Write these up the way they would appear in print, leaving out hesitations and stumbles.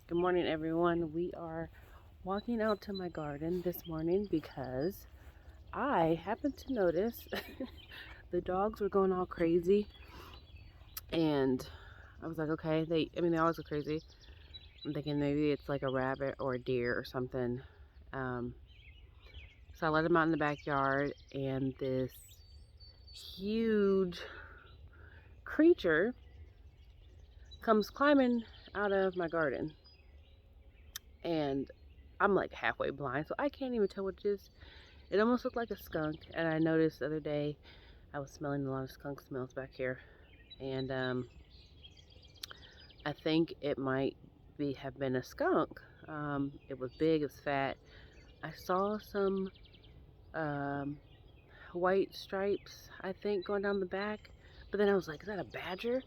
Good morning, everyone. We are walking out to my garden this morning because I happened to notice the dogs were going all crazy, and I was like, okay, they always go crazy. I'm thinking maybe it's like a rabbit or a deer or something. Um, so I let them out in the backyard, and this huge creature comes climbing out of my garden, and I'm like halfway blind, so I can't even tell what it is. It almost looked like a skunk, and I noticed the other day I was smelling a lot of skunk smells back here, and I think it might have been a skunk. It was big, it was fat. I saw some um, white stripes, I think, going down the back, but then I was like, is that a badger?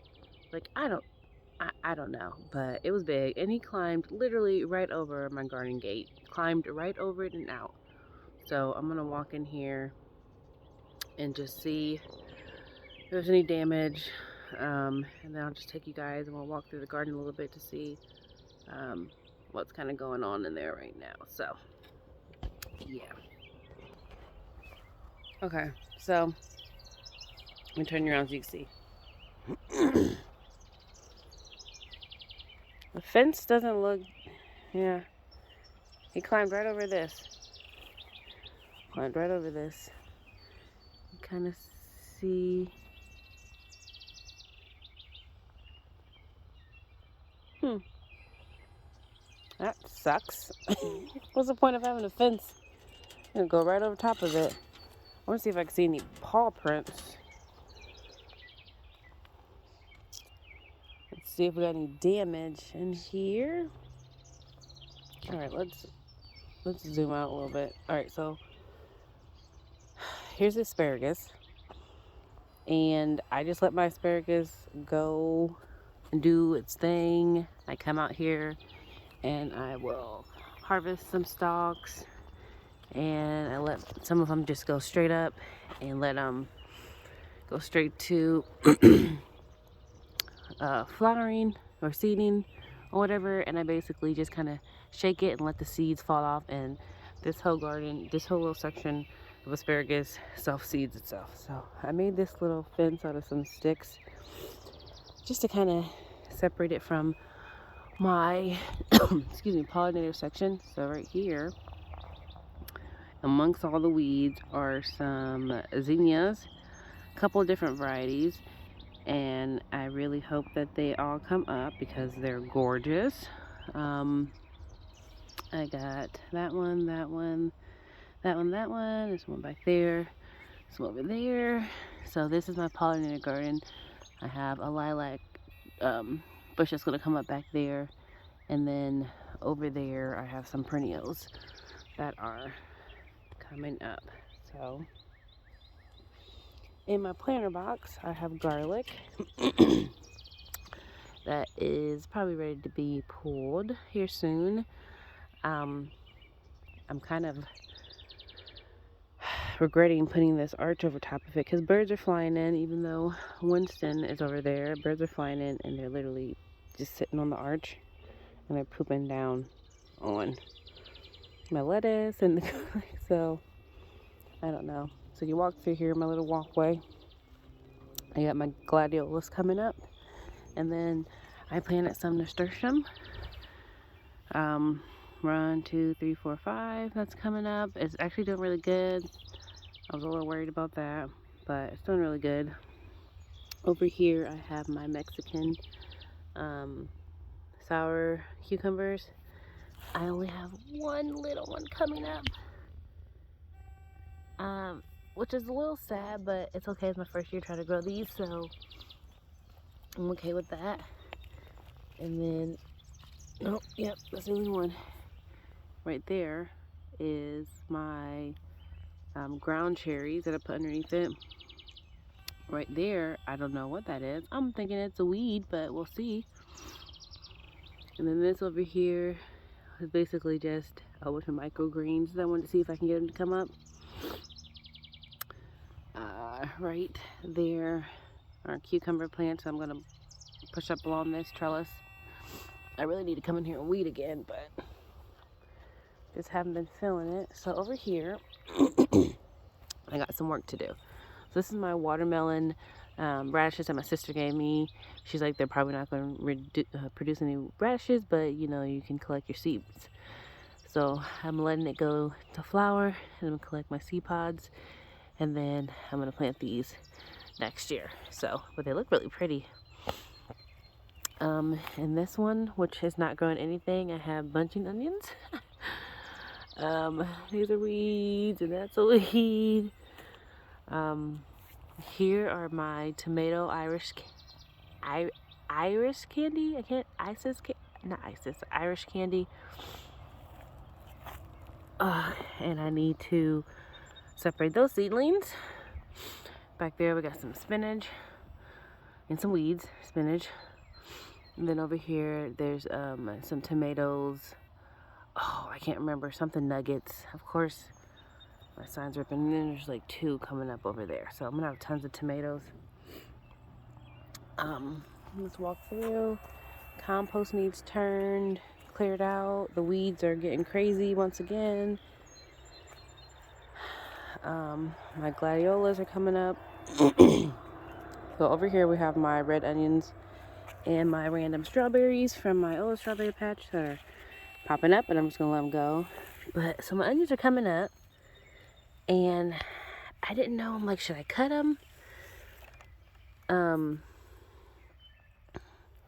Like, I don't know, but it was big, and he climbed literally right over my garden gate, climbed right over it and out. So I'm gonna walk in here and just see if there's any damage, and then I'll just take you guys and we'll walk through the garden a little bit to see um, what's kind of going on in there right now. So yeah, okay, so let me turn you around so you can see. The fence doesn't look, yeah, he climbed right over this, climbed right over this. You kind of see, that sucks. What's the point of having a fence? I'm gonna go right over top of it. I want to see if I can see any paw prints. Let's see if we got any damage in here. All right, let's zoom out a little bit. All right, so here's asparagus, and I just let my asparagus go and do its thing. I come out here and I will harvest some stalks, and I let some of them just go straight up and let them go straight to flowering or seeding or whatever, and I basically just kind of shake it and let the seeds fall off, and this whole garden, this whole little section of asparagus self-seeds itself. So I made this little fence out of some sticks just to kind of separate it from my excuse me, pollinator section. So right here amongst all the weeds are some zinnias, a couple of different varieties, and I really hope that they all come up because they're gorgeous. I got that one, that one, that one, that one. There's one back there, some over there. So this is my pollinator garden. I have a lilac bush that's going to come up back there, and then over there I have some perennials that are coming up. So in my planter box I have garlic that is probably ready to be pulled here soon. I'm kind of regretting putting this arch over top of it because birds are flying in. Even though Winston is over there, birds are flying in and they're literally just sitting on the arch and they're pooping down on my lettuce and the garlic. So I don't know. So you walk through here, my little walkway. I got my gladiolus coming up, and then I planted some nasturtium. 1, 2, 3, 4, 5. That's coming up. It's actually doing really good. I was a little worried about that, but it's doing really good. Over here, I have my Mexican sour cucumbers. I only have one little one coming up, which is a little sad, but it's okay. It's my first year trying to grow these, so I'm okay with that. And then, oh, yep, that's the only one. Right there is my ground cherries that I put underneath it. Right there, I don't know what that is. I'm thinking it's a weed, but we'll see. And then this over here is basically just a bunch of microgreens that I wanted to see if I can get them to come up. Right there are cucumber plants I'm going to push up along this trellis. I really need to come in here and weed again, but just haven't been feeling it. So over here, I got some work to do. So this is my watermelon radishes that my sister gave me. She's like, they're probably not going to produce any radishes, but you know, you can collect your seeds. So I'm letting it go to flower, and I'm going to collect my seed pods, and then I'm going to plant these next year. So, but they look really pretty. And this one, which has not grown anything, I have bunching onions. These are weeds, and that's a weed. Here are my tomato Irish candy. Irish candy. And I need to separate those seedlings. Back there we got some spinach and some weeds, spinach. And then over here there's some tomatoes. Oh, I can't remember, something nuggets. Of course, my sign's ripping. And then there's like 2 coming up over there. So I'm gonna have tons of tomatoes. Let's walk through. Compost needs turned, cleared out. The weeds are getting crazy once again. My gladiolas are coming up. So over here we have my red onions and my random strawberries from my old strawberry patch that are popping up, and I'm just gonna let them go. But so my onions are coming up, and I didn't know, I'm like, should I cut them?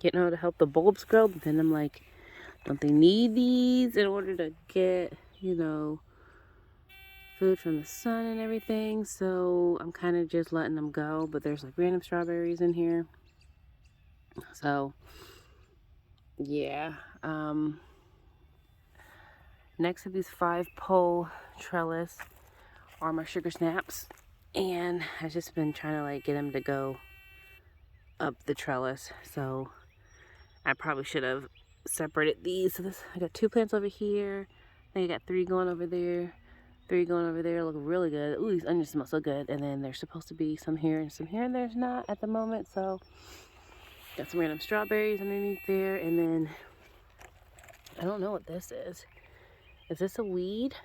You know, to help the bulbs grow, but then I'm like, don't they need these in order to get, you know, food from the sun and everything? So I'm kind of just letting them go, but there's like random strawberries in here. So yeah, next to these 5-pole trellis are my sugar snaps, and I've just been trying to like get them to go up the trellis. So I probably should have separated these. So I got 2 plants over here. I think I got 3 going over there. 3 going over there. Look really good. Ooh, these onions smell so good. And then there's supposed to be some here and some here, and there's not at the moment. So got some random strawberries underneath there, and then I don't know what this is. Is this a weed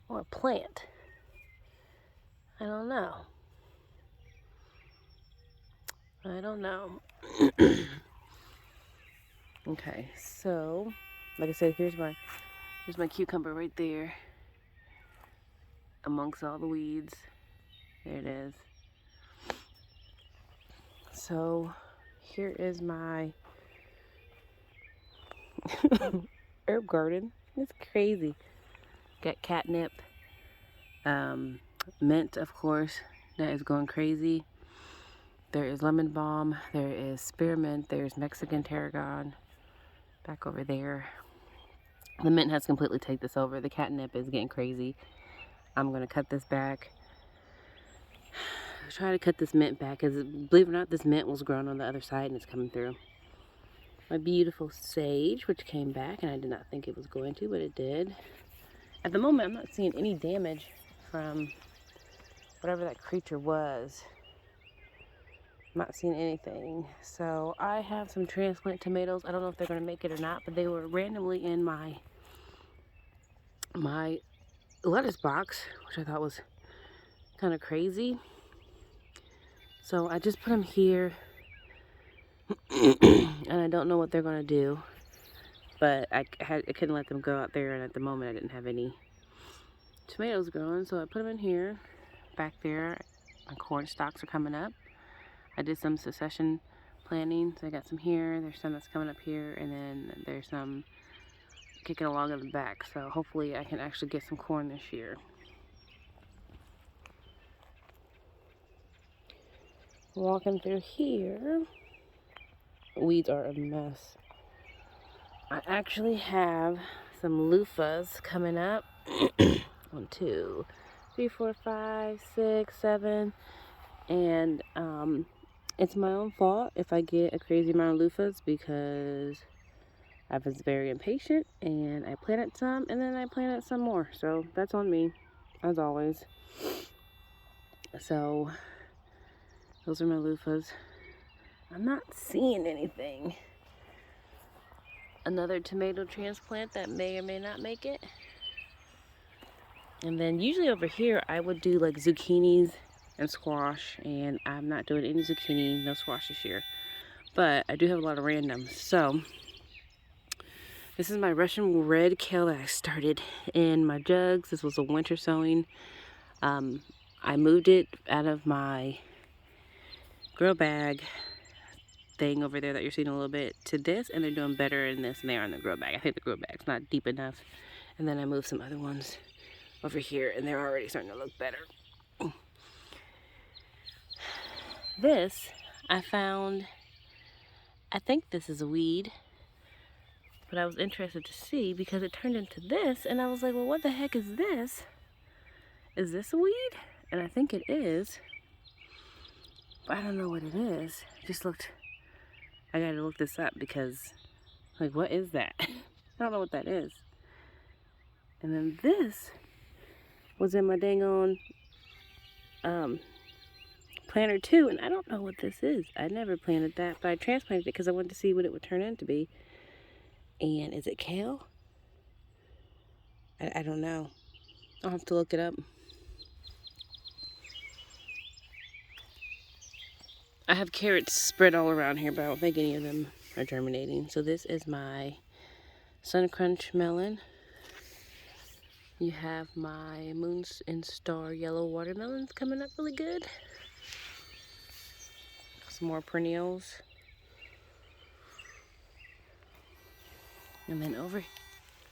or a plant? I don't know. I don't know. Okay, so like I said, here's my cucumber right there amongst all the weeds. There it is. So here is my herb garden. It's crazy. Got catnip, mint, of course, that is going crazy. There is lemon balm, there is spearmint, there's Mexican tarragon back over there. The mint has completely taken this over. The catnip is getting crazy. I'm going to cut this back. Try to cut this mint back, because believe it or not, this mint was grown on the other side and it's coming through. My beautiful sage, which came back, and I did not think it was going to, but it did. At the moment, I'm not seeing any damage from whatever that creature was. I'm not seeing anything. So I have some transplant tomatoes. I don't know if they're going to make it or not, but they were randomly in my lettuce box, which I thought was kind of crazy. So I just put them here, and I don't know what they're going to do, but I couldn't let them go out there, and at the moment I didn't have any tomatoes growing, so I put them in here. Back there, my corn stalks are coming up. I did some succession planting, so I got some here, there's some that's coming up here, and then there's some kicking along in the back, so hopefully I can actually get some corn this year. Walking through here, weeds are a mess. I actually have some loofahs coming up. 1, 2, 3, 4, 5, 6, 7, and it's my own fault if I get a crazy amount of loofahs, because I was very impatient and I planted some and then I planted some more, so that's on me, as always. So those are my loofahs. I'm not seeing anything. another tomato transplant that may or may not make it. And then usually over here I would do like zucchinis and squash, and I'm not doing any zucchini, no squash this year. But I do have a lot of randoms. So this is my Russian red kale that I started in my jugs. This was a winter sowing. I moved it out of my grow bag thing over there that you're seeing a little bit to this, and they're doing better in this than they are in the grow bag. I think the grow bag's not deep enough. And then I moved some other ones over here, and they're already starting to look better. This I found, I think this is a weed, but I was interested to see because it turned into this, and I was like, well, what the heck is this? Is this a weed? And I think it is, but I don't know what it is. It just looked, I gotta look this up because, like, what is that? I don't know what that is. And then this was in my dang on planter too, and I don't know what this is. I never planted that, but I transplanted it because I wanted to see what it would turn into be. And is it kale? I don't know. I'll have to look it up. I have carrots spread all around here, but I don't think any of them are germinating. So this is my Sun Crunch melon. You have my Moon and Star yellow watermelons coming up really good. Some more perennials. And then over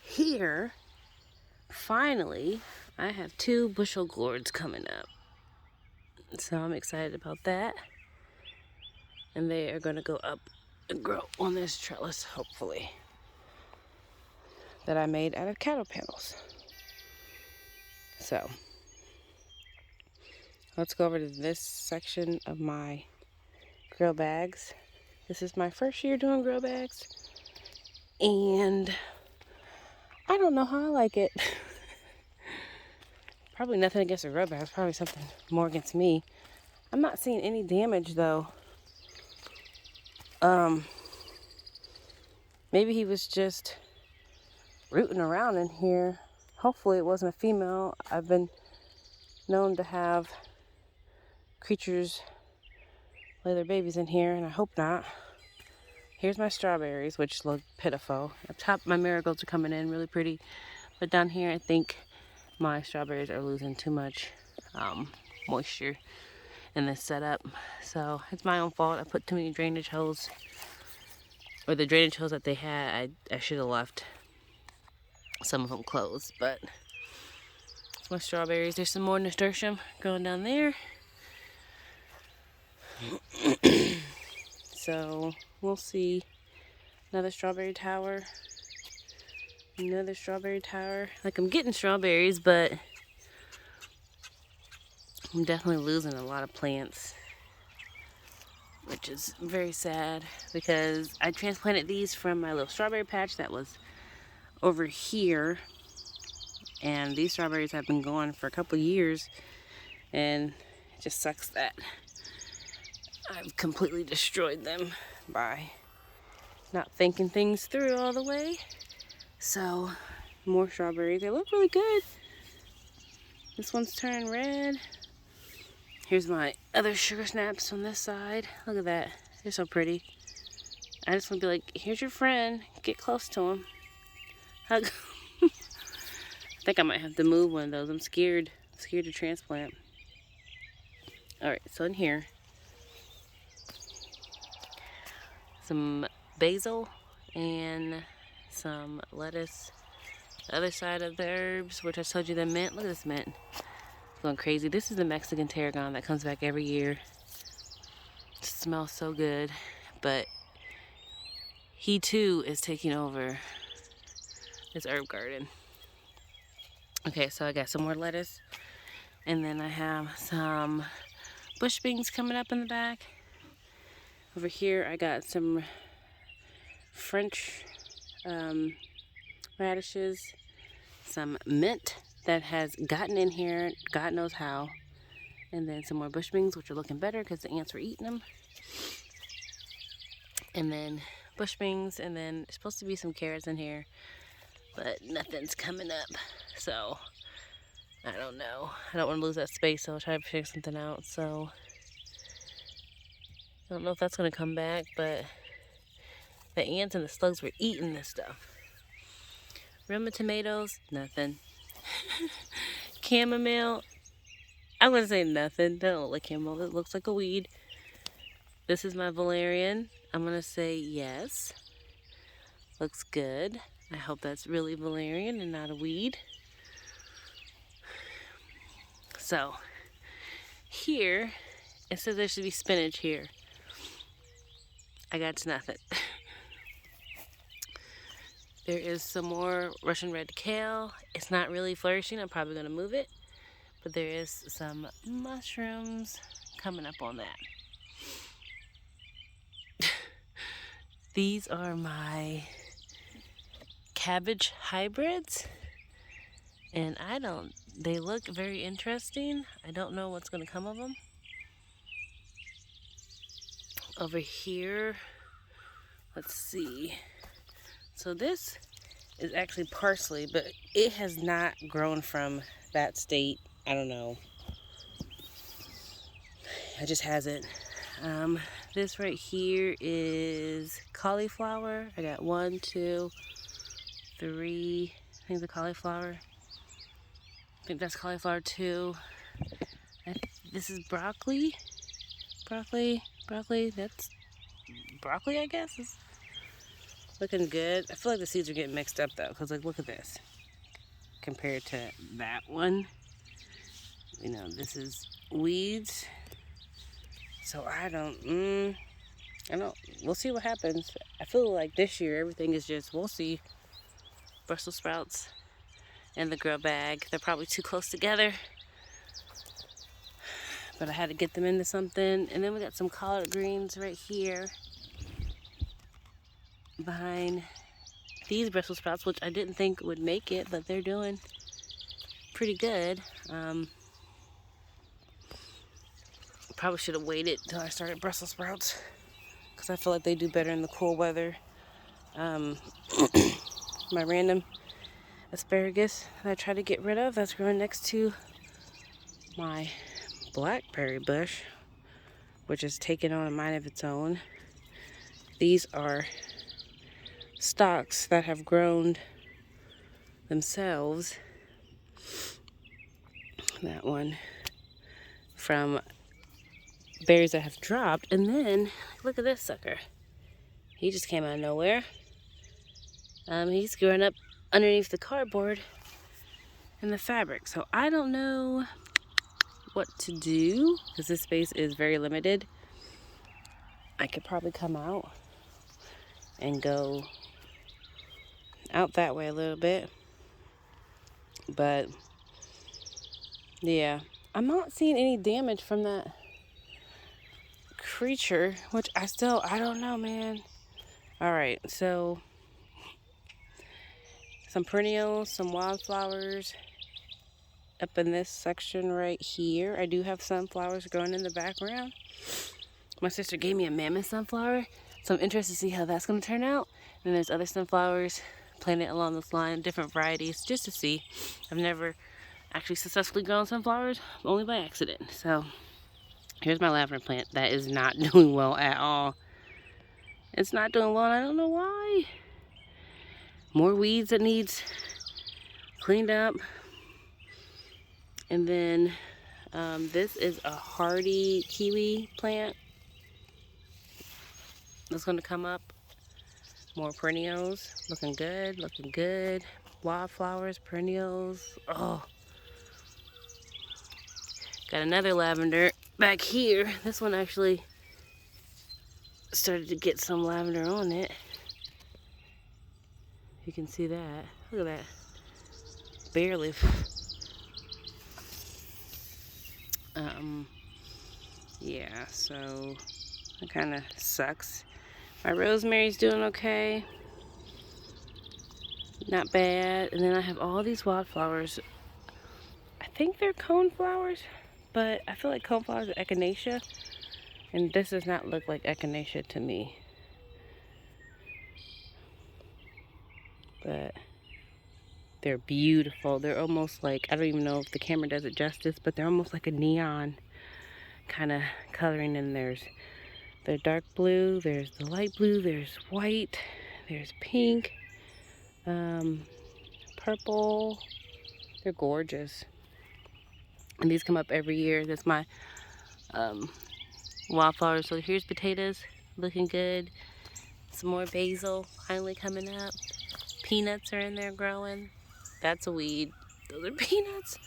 here, finally, I have 2 bushel gourds coming up. So I'm excited about that. And they are going to go up and grow on this trellis, hopefully, that I made out of cattle panels. So let's go over to this section of my grow bags. This is my first year doing grow bags, and I don't know how I like it. Probably nothing against the grow bags, probably something more against me. I'm not seeing any damage though. Maybe he was just rooting around in here. Hopefully it wasn't a female. I've been known to have creatures lay their babies in here, and I hope not. Here's my strawberries, which look pitiful. Up top, my marigolds are coming in really pretty. But down here, I think my strawberries are losing too much moisture in this setup. So it's my own fault. I put too many drainage holes. Or the drainage holes that they had, I should have left some of them closed. But it's my strawberries. There's some more nasturtium growing down there. So we'll see. Another strawberry tower. Another strawberry tower. Like, I'm getting strawberries, but I'm definitely losing a lot of plants, which is very sad because I transplanted these from my little strawberry patch that was over here, and these strawberries have been going for a couple years, and it just sucks that I've completely destroyed them by not thinking things through all the way. So more strawberries. They look really good. This one's turning red. Here's my other sugar snaps on this side. Look at that. They're so pretty. I just want to be like, here's your friend. Get close to him. Hug. I think I might have to move one of those. I'm scared. Scared to transplant. Alright, so in here, some basil and some lettuce. The other side of the herbs, which I told you the mint. Look at this mint. It's going crazy. This is the Mexican tarragon that comes back every year. It smells so good. But he too is taking over this herb garden. Okay, so I got some more lettuce. And then I have some bush beans coming up in the back. Over here I got some French radishes, some mint that has gotten in here, God knows how, and then some more bush beans, which are looking better because the ants were eating them. And then bush beans, and then there's supposed to be some carrots in here, but nothing's coming up. So I don't know. I don't want to lose that space, so I'll try to figure something out. So I don't know if that's going to come back, but the ants and the slugs were eating this stuff. Roma tomatoes, nothing. Chamomile, I'm going to say nothing. That don't look like chamomile. It looks like a weed. This is my valerian. I'm going to say yes. Looks good. I hope that's really valerian and not a weed. So, here, it says there should be spinach here. I got nothing. There is some more Russian red kale. It's not really flourishing. I'm probably going to move it. But there is some mushrooms coming up on that. These are my cabbage hybrids. And they look very interesting. I don't know what's going to come of them. Over here, let's see. So this is actually parsley, but it has not grown from that state. I don't know. It just hasn't. This right here is cauliflower. I got 1, 2, 3 things of cauliflower. I think that's cauliflower 2. This is broccoli. Broccoli. That's broccoli, I guess. It's looking good. I feel like the seeds are getting mixed up though, because like look at this compared to that one. You know, this is weeds. So we'll see what happens. I feel like this year everything is just, we'll see. Brussels sprouts and the grow bag. They're probably too close together. But I had to get them into something. And then we got some collard greens right here behind these Brussels sprouts, which I didn't think would make it, but they're doing pretty good. Probably should have waited till I started Brussels sprouts because I feel like they do better in the cool weather. My random asparagus that I try to get rid of, that's growing next to my blackberry bush, which is taking on a mind of its own. These are stalks that have grown themselves. That one from berries that have dropped. And then look at this sucker. He just came out of nowhere. He's growing up underneath the cardboard and the fabric. So I don't know what to do because this space is very limited. I could probably come out and go out that way a little bit. But yeah, I'm not seeing any damage from that creature, which I don't know, man. All right, so some perennials, some wildflowers up in this section right here. I do have sunflowers growing in the background. My sister gave me a mammoth sunflower, so I'm interested to see how that's going to turn out. And there's other sunflowers planted along this line, different varieties, just to see. I've never actually successfully grown sunflowers, only by accident. So here's my lavender plant that is not doing well at all. It's not doing well, and I don't know why. More weeds that needs cleaned up. And then this is a hardy kiwi plant that's going to come up. More perennials, looking good. Wildflowers, perennials. Oh, got another lavender back here. This one actually started to get some lavender on it. You can see that. Look at that. Barely. Yeah, so it kind of sucks. My rosemary's doing okay. Not bad. And then I have all these wildflowers. I think they're coneflowers, but I feel like coneflowers are echinacea. And this does not look like echinacea to me. but they're beautiful. They're almost like, I don't even know if the camera does it justice, but they're almost like a neon kind of coloring. And there's the dark blue, there's the light blue, there's white, there's pink, purple. They're gorgeous. And these come up every year. That's my wildflowers. So here's potatoes, looking good. Some more basil finally coming up. Peanuts are in there growing. That's a weed. Those are peanuts.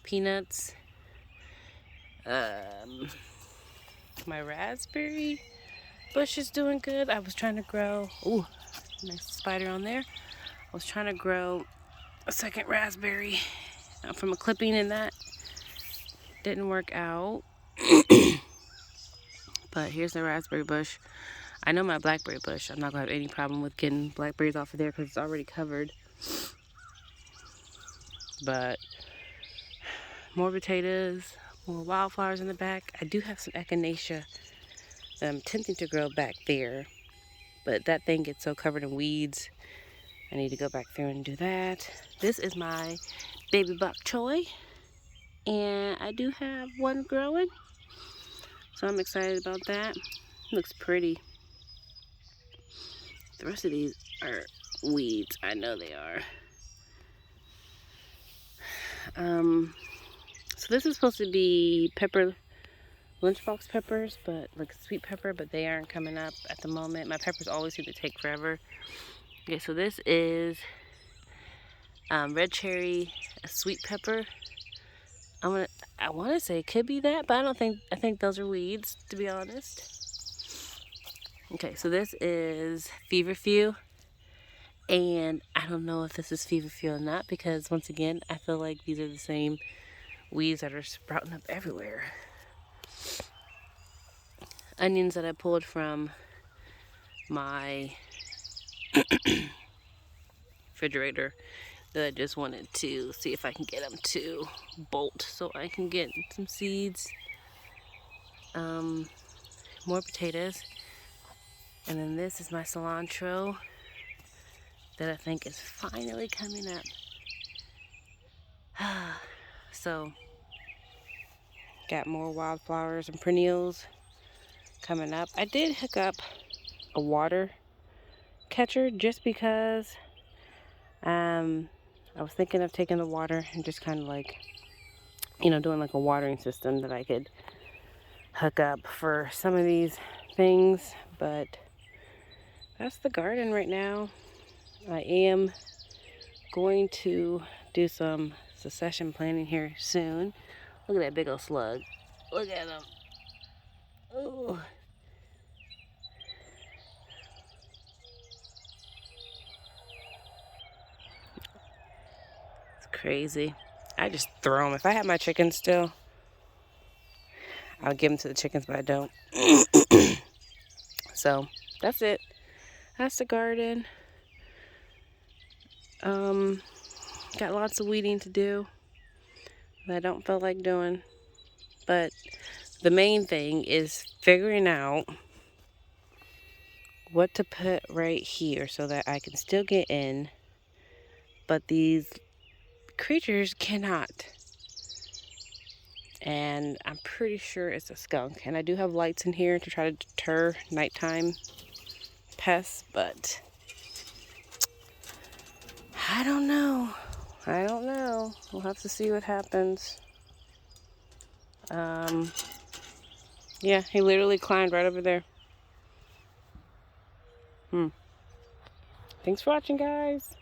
Peanuts. My raspberry bush is doing good. I was trying to grow, ooh, nice spider on there. I was trying to grow a second raspberry from a clipping, and that didn't work out. But here's the raspberry bush. I know my blackberry bush, I'm not gonna have any problem with getting blackberries off of there because it's already covered. But more potatoes, more wildflowers in the back. I do have some echinacea that I'm attempting to grow back there, but that thing gets so covered in weeds. I need to go back through and do that. This is my baby bok choy, and I do have one growing, so I'm excited about that. Looks pretty. The rest of these are weeds. I know they are. So this is supposed to be pepper, lunchbox peppers, but like sweet pepper, but they aren't coming up at the moment. My peppers always seem to take forever. Okay, so this is red cherry, a sweet pepper. I want to say it could be that, but I think those are weeds, to be honest. Okay, so this is feverfew, and I don't know if this is feverfew or not, because once again, I feel like these are the same weeds that are sprouting up everywhere. Onions that I pulled from my refrigerator that I just wanted to see if I can get them to bolt so I can get some seeds. More potatoes. And then this is my cilantro that I think is finally coming up. So, got more wildflowers and perennials coming up. I did hook up a water catcher just because I was thinking of taking the water and just kind of like, you know, doing like a watering system that I could hook up for some of these things. But that's the garden right now. I am going to do some succession planting here soon. Look at that big old slug. Look at him. Oh. It's crazy. I just throw them. If I had my chickens still, I'll give them to the chickens, but I don't. So, that's it. That's the garden. Got lots of weeding to do that I don't feel like doing. But the main thing is figuring out what to put right here so that I can still get in, but these creatures cannot. And I'm pretty sure it's a skunk. And I do have lights in here to try to deter nighttime pests, but I don't know. We'll have to see what happens. Yeah, he literally climbed right over there. Thanks for watching, guys.